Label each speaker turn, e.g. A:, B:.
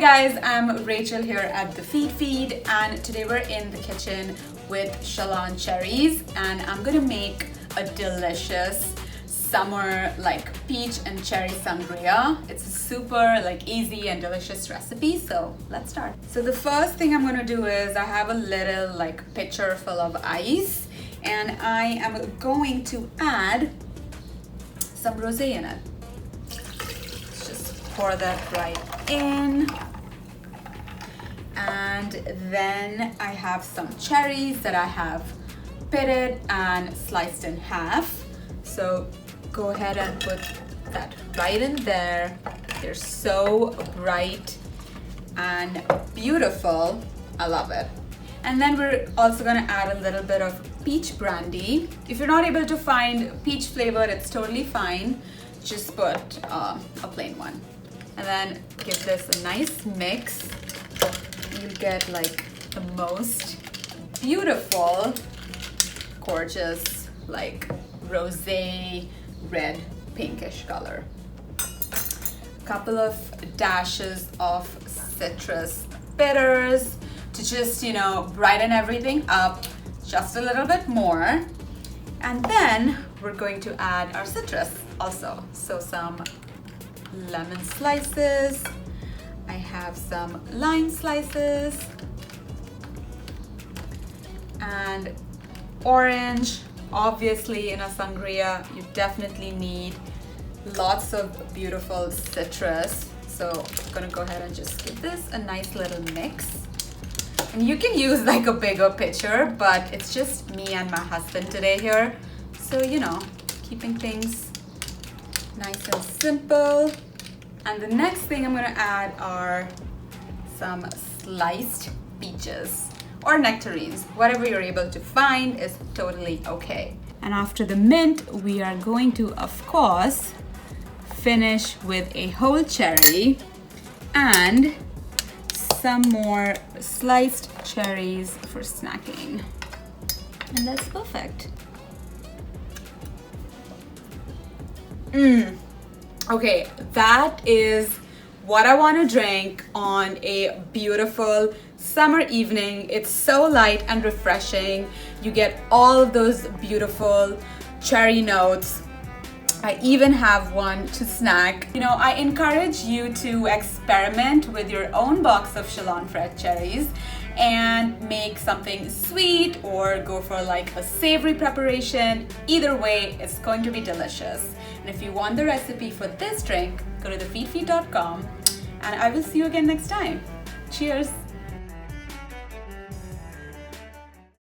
A: guys, I'm Rachel here at the Feed and today we're in the kitchen with Chelan Cherries and I'm gonna make a delicious summer peach and cherry sangria. It's a super easy and delicious recipe, so let's start. So the first thing I'm gonna do is I have a little pitcher full of ice and I am going to add some rosé in it. Let's just pour that right in. And then I have some cherries that I have pitted and sliced in half. So go ahead and put that right in there. They're so bright and beautiful. I love it. And then we're also gonna add a little bit of peach brandy. If you're not able to find peach flavor, it's totally fine. Just put a plain one. And then give this a nice mix. You get the most beautiful, gorgeous, rosé, red, pinkish color. A couple of dashes of citrus bitters to just, brighten everything up just a little bit more. And then we're going to add our citrus also. So some lemon slices. I have some lime slices and orange. Obviously in a sangria, you definitely need lots of beautiful citrus. So I'm gonna go ahead and just give this a nice little mix. And you can use a bigger pitcher, but it's just me and my husband today here. So, keeping things nice and simple. And the next thing I'm gonna add are some sliced peaches or nectarines. Whatever you're able to find is totally okay. And after the mint, we are going to, of course, finish with a whole cherry and some more sliced cherries for snacking. And that's perfect. Okay, that is what I want to drink on a beautiful summer evening. It's so light and refreshing. You get all of those beautiful cherry notes. I even have one to snack. I encourage you to experiment with your own box of Chelan Fresh Cherries and make something sweet or go for a savory preparation. Either way, it's going to be delicious. And if you want the recipe for this drink, go to thefeedfeed.com and I will see you again next time. Cheers!